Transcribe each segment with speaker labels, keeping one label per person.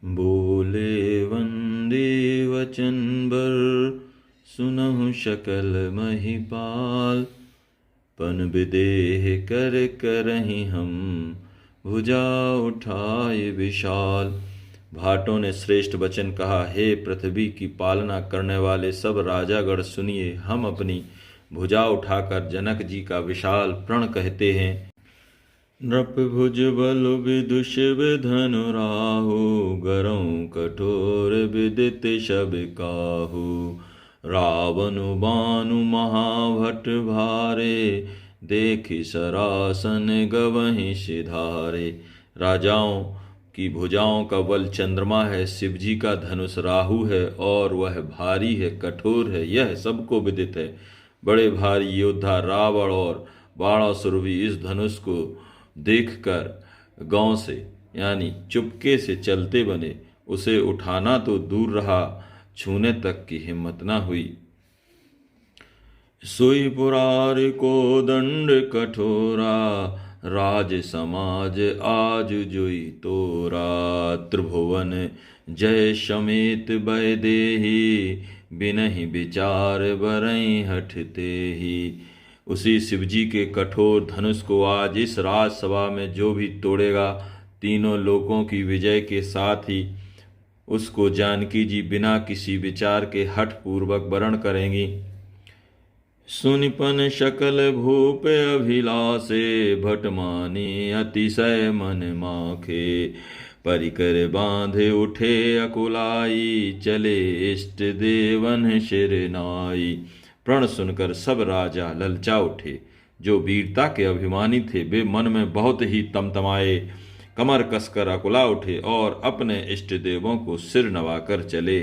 Speaker 1: बोले वंदे वचन बर, सुनहु शकल महिपाल। पन विदेह कर करहि हम, भुजा उठाए विशाल। भाटों ने श्रेष्ठ वचन कहा, हे पृथ्वी की पालना करने वाले सब राजागण सुनिए, हम अपनी भुजा उठाकर जनक जी का विशाल प्रण कहते हैं। नृप भुज बल विदुष धनु राहु, गरौं कठोर विदित शब काहू। रावनु बानु महाभट भारे, देखि सरासन गवहि सिधारे। राजाओं की भुजाओं का बल चंद्रमा है, शिव जी का धनुष राहु है और वह भारी है, कठोर है, यह सबको विदित है। बड़े भारी योद्धा रावण और बाणासुर भी इस धनुष को देखकर गांव से यानी चुपके से चलते बने। उसे उठाना तो दूर रहा, छूने तक की हिम्मत न हुई। सोई पुरार को दंड कठोरा, राज समाज आज जोई तोरा। त्रिभुवन जय समेत वैदेही, बिनहि विचार बरई हठते ही। उसी शिवजी के कठोर धनुष को आज इस राजसभा में जो भी तोड़ेगा, तीनों लोकों की विजय के साथ ही उसको जानकी जी बिना किसी विचार के हठ पूर्वक वरण करेंगी। सुनिपन शकल भूप अभिलाषे, भटमानी अतिशय मन माखे। परिकर बांधे उठे अकुलाई, चले इष्ट देवन शिर नाई। प्रण सुनकर सब राजा ललचा उठे। जो वीरता के अभिमानी थे वे मन में बहुत ही तमतमाए, कमर कसकर अकुला उठे और अपने इष्ट देवों को सिर नवाकर चले।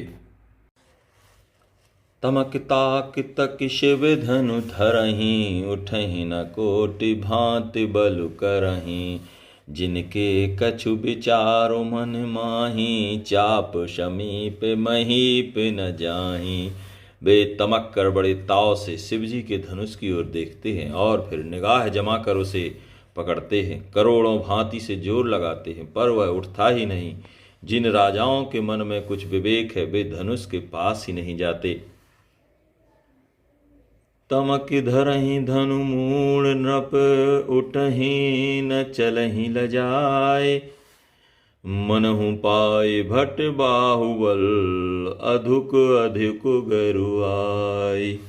Speaker 1: तमक ताक तक शिव धनु धरहीं, उठहि न कोटि भांति बलु करहीं। जिनके कछु विचारो मन माही, चाप समीप महीप न जाहीं। वे तमक कर बड़े ताव से शिवजी के धनुष की ओर देखते हैं और फिर निगाह जमा कर उसे पकड़ते हैं। करोड़ों भांति से जोर लगाते हैं पर वह उठता ही नहीं। जिन राजाओं के मन में कुछ विवेक है वे धनुष के पास ही नहीं जाते। तमक धरहि धनु मूल नृप, उठहि न चलहि लजाए। मनहु पाए भट बाहुबल, अधुक अधिक गरुआई।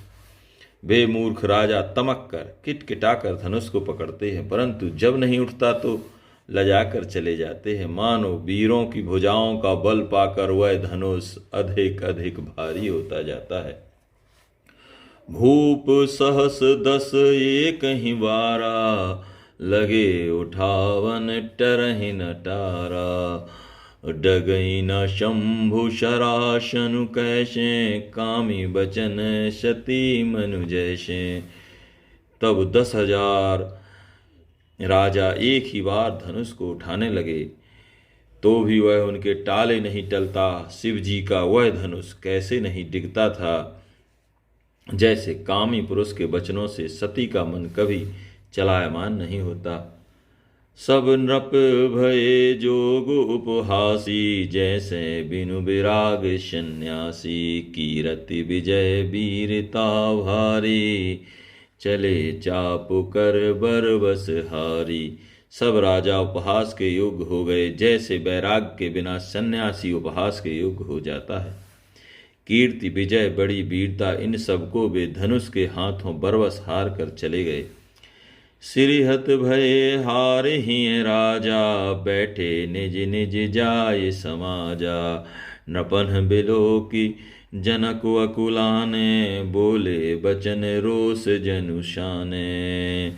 Speaker 1: वे मूर्ख राजा तमक कर किटकिटाकर धनुष को पकड़ते हैं, परंतु जब नहीं उठता तो लजाकर चले जाते हैं। मानो वीरों की भुजाओं का बल पाकर वह धनुष अधिक अधिक भारी होता जाता है। भूप सहस 10 एक ही बारा, लगे उठावन टरहि न टारा। डगई न शंभु शराशनु कैसे, कामी बचन सती मनु जैसे। तब 10,000 राजा एक ही बार धनुष को उठाने लगे तो भी वह उनके टाले नहीं टलता। शिव जी का वह धनुष कैसे नहीं डिगता था, जैसे कामी पुरुष के वचनों से सती का मन कभी चलायमान नहीं होता। सब नृप भये जोग उपहासी, जैसे बिनु विराग सन्यासी। कीरति विजय वीरता भारी, चले चाप कर बरबस हारी। सब राजा उपहास के योग्य हो गए, जैसे वैराग के बिना सन्यासी उपहास के योग्य हो जाता है। कीर्ति विजय बड़ी वीरता, इन सबको वे धनुष के हाथों बरबस हार कर चले गए। सिरिहत भये हार ही राजा, बैठे निज निज जाय समाजा। नृपन बिलो की जनक अकुलाने, बोले बचन रोष जनुषाने।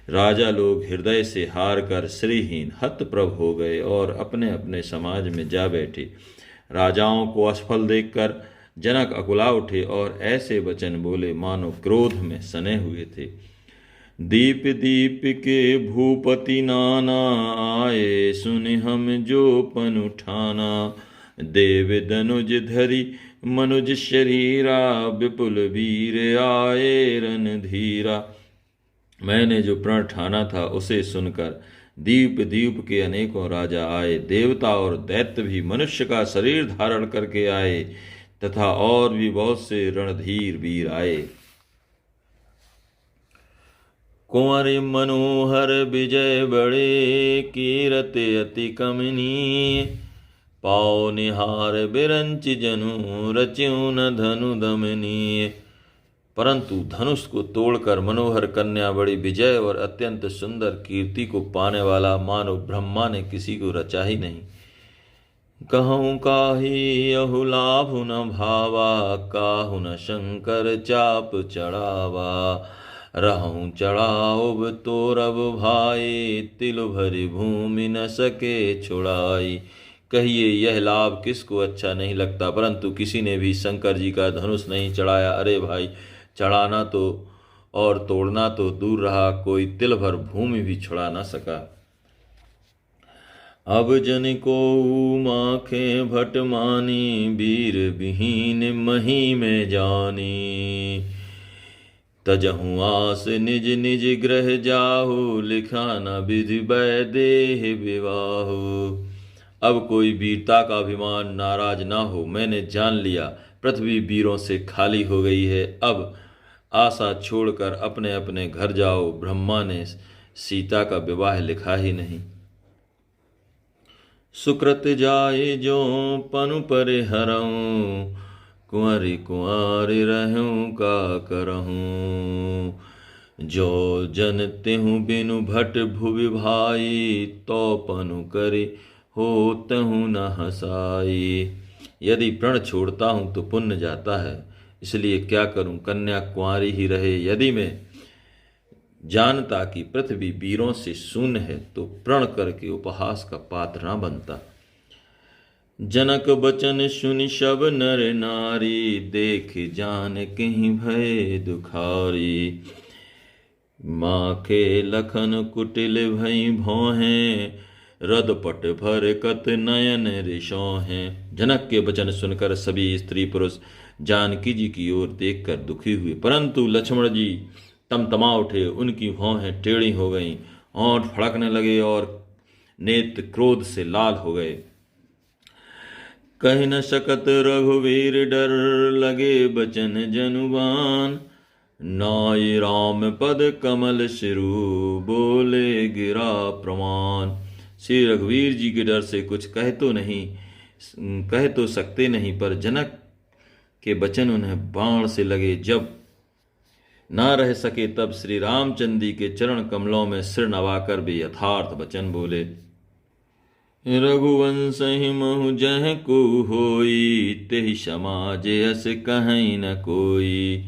Speaker 1: राजा लोग हृदय से हार कर श्रीहीन हतप्रभ हो गए और अपने अपने समाज में जा बैठे। राजाओं को असफल देखकर जनक अकुला उठे और ऐसे वचन बोले मानो क्रोध में सने हुए थे। दीप दीप के भूपति नाना, आए सुन हम जो पन उठाना। देव दनुज धरि मनुज शरीरा, विपुल वीर आए रणधीरा। मैंने जो प्रण ठाना था उसे सुनकर दीप दीप के अनेकों राजा आए, देवता और दैत्य भी मनुष्य का शरीर धारण करके आए, तथा और भी बहुत से रणधीर वीर आए। कुंवर मनोहर विजय बड़े, कीरत अति कमनीय, पाओ निहार बिरंच जनु, रच्यु न धनु दमनीय। परंतु धनुष को तोड़कर मनोहर कन्या बड़ी विजय और अत्यंत सुंदर कीर्ति को पाने वाला मानो ब्रह्मा ने किसी को रचा ही नहीं। कहूँ काहि अहु लाभु न भावा, काहु न शंकर चाप चढ़ावा, रहूं चढ़ाओ तोरब भाई, तिल भरी भूमि न सके छुड़ाई। कहिए यह लाभ किसको अच्छा नहीं लगता, परंतु किसी ने भी शंकर जी का धनुष नहीं चढ़ाया। अरे भाई, चढ़ाना तो और तोड़ना तो दूर रहा, कोई तिल भर भूमि भी छुड़ा ना सका। अब जन को माखे भट मानी, वीर विहीन मही में जानी, तजहु आस निज निज ग्रह जाहु, लिखा न विधि वैदेह विवाहु। अब कोई वीरता का अभिमान नाराज ना हो, मैंने जान लिया पृथ्वी वीरों से खाली हो गई है। अब आशा छोड़कर अपने अपने घर जाओ, ब्रह्मा ने सीता का विवाह लिखा ही नहीं। सुकृत जाए जो पनु पर हरऊं, कुंवरी कुंवारी रहूं का करहूं। जो जन तेहु बिनु भट भुवि भाई, तो पनु करे हो तहु न हसाई। यदि प्रण छोड़ता हूँ तो पुण्य जाता है, इसलिए क्या करूं, कन्या कुंवारी ही रहे। यदि मैं जानता कि पृथ्वी वीरों से शून्य है तो प्रण करके उपहास का पात्र न बनता। जनक बचन सुनि सब नर नारी, देख जान कहीं भय दुखारी। माखे लखन कुटिल भई भौहें, रदपट भर कत नयन रिशोहें। जनक के वचन सुनकर सभी स्त्री पुरुष जानकी जी की ओर देखकर दुखी हुए, परंतु लक्ष्मण जी तमतमा उठे। उनकी भौहें टेढ़ी हो गईं, होंठ फड़कने लगे और नेत्र क्रोध से लाल हो गए। कह न सकत रघुवीर डर, लगे बचन जनुबान। नाई राम पद कमल सिरु, बोले गिरा प्रमाण। श्री रघुवीर जी के डर से कुछ कह तो सकते नहीं, पर जनक के वचन उन्हें बाण से लगे। जब ना रह सके तब श्री रामचंद्र जी के चरण कमलों में सिर नवाकर भी यथार्थ वचन बोले। रघुवंश महु जह को होई, तेहि समाज अस कहीं न कोई।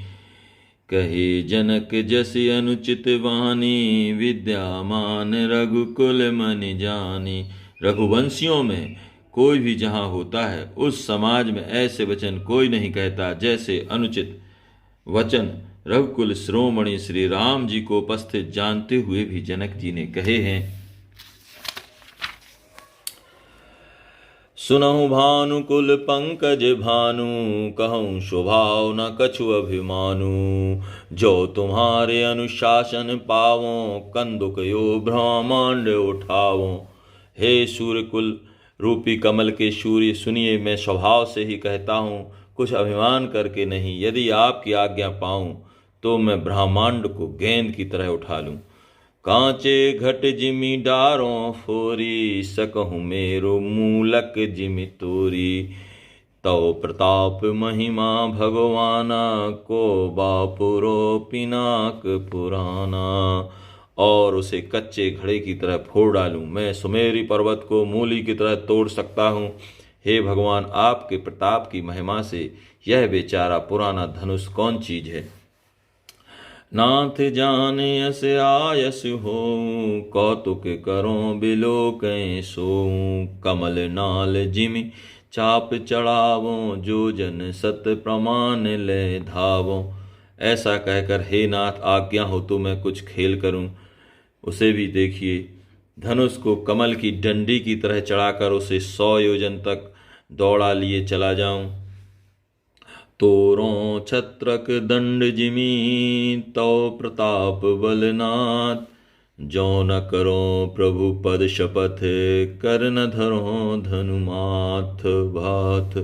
Speaker 1: कहे जनक जस अनुचित वाणी, विद्यामान रघुकुल मन जानी। रघुवंशियों में कोई भी जहाँ होता है, उस समाज में ऐसे वचन कोई नहीं कहता जैसे अनुचित वचन रघुकुल शिरोमणि श्री राम जी को उपस्थित जानते हुए भी जनक जी ने कहे हैं। सुनहु भानुकुल पंकज भानु, कहूँ स्वभाव न कछु अभिमानु। जो तुम्हारे अनुशासन पावों, कंदुक यो ब्रह्मांड उठावो। हे सूर्यकुल रूपी कमल के सूर्य, सुनिए, मैं स्वभाव से ही कहता हूँ, कुछ अभिमान करके नहीं। यदि आपकी आज्ञा पाऊँ तो मैं ब्रह्मांड को गेंद की तरह उठा लूँ। कांचे घट जिमि डारों फोरी, सकहूँ मेरो मूलक जिमि तोरी। तव प्रताप महिमा भगवाना, को बापुरो पिनाक पुराना। और उसे कच्चे घड़े की तरह फोड़ डालूं। मैं सुमेरी पर्वत को मूली की तरह तोड़ सकता हूँ। हे भगवान, आपके प्रताप की महिमा से यह बेचारा पुराना धनुष कौन चीज है। नाथ जाने यस आयस हो, कौतुक करों बिलोकें सोऊं। कमल नाल जिमि चाप चढ़ावों, जो जन सत प्रमाण ले धावों। ऐसा कहकर हे नाथ, आज्ञा हो तो मैं कुछ खेल करूं। उसे भी देखिए, धनुष को कमल की डंडी की तरह चढ़ाकर उसे 100 योजन तक दौड़ा लिए चला जाऊं। तोरों छत्रक दंड जिमी, तौ प्रताप बलनाथ। जो न करो प्रभु पद शपथ, कर न धरो धनु माथ भाथ।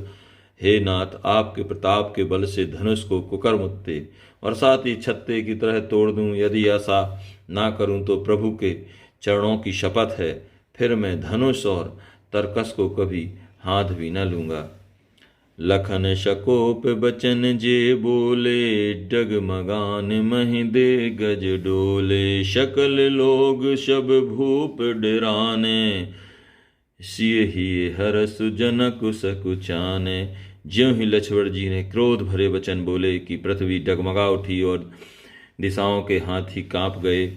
Speaker 1: हे नाथ, आपके प्रताप के बल से धनुष को कुकर मुत्ते और साथ ही छत्ते की तरह तोड़ दूं। यदि ऐसा ना करूं तो प्रभु के चरणों की शपथ है, फिर मैं धनुष और तरकस को कभी हाथ भी न लूंगा। लखन शकोप बचन जे बोले, डगमगान महि दे गज डोले। शकल लोग शब भूप डराने, सिय ही हरस जनक सकुचाने। ज्यों ही लक्ष्मण जी ने क्रोध भरे वचन बोले कि पृथ्वी डगमगा उठी और दिशाओं के हाथी कांप गए।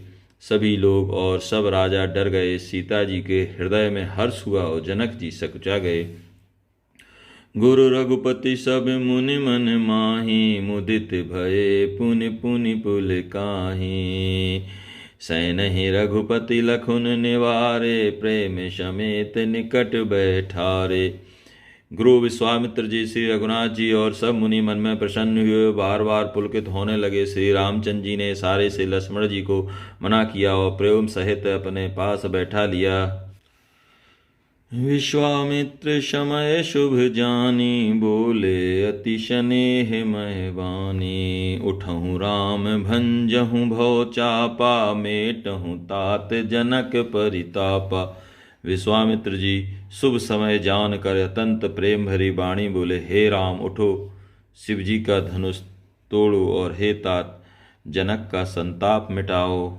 Speaker 1: सभी लोग और सब राजा डर गए। सीता जी के हृदय में हर्ष हुआ और जनक जी सकुचा गए। गुरु रघुपति सब मुनि मन माही, मुदित भये पुनि पुनि पुल काहीं। सैनहि रघुपति लखुन निवारे, प्रेम समेत निकट बैठारे। गुरु विश्वामित्र जी, श्री रघुनाथ जी और सब मुनि मन में प्रसन्न हुए, बार बार पुलकित होने लगे। श्री रामचंद्र जी ने सारे से लक्ष्मण जी को मना किया और प्रेम सहित अपने पास बैठा लिया। विश्वामित्र समय शुभ जानी, बोले अति स्नेह मह बानी। उठहु राम भंजहु भव चापा, मेटहु तात जनक परितापा। विश्वामित्र जी शुभ समय जानकर अत्यंत प्रेम भरी वाणी बोले, हे राम उठो, शिव जी का धनुष तोड़ो और हे तात जनक का संताप मिटाओ।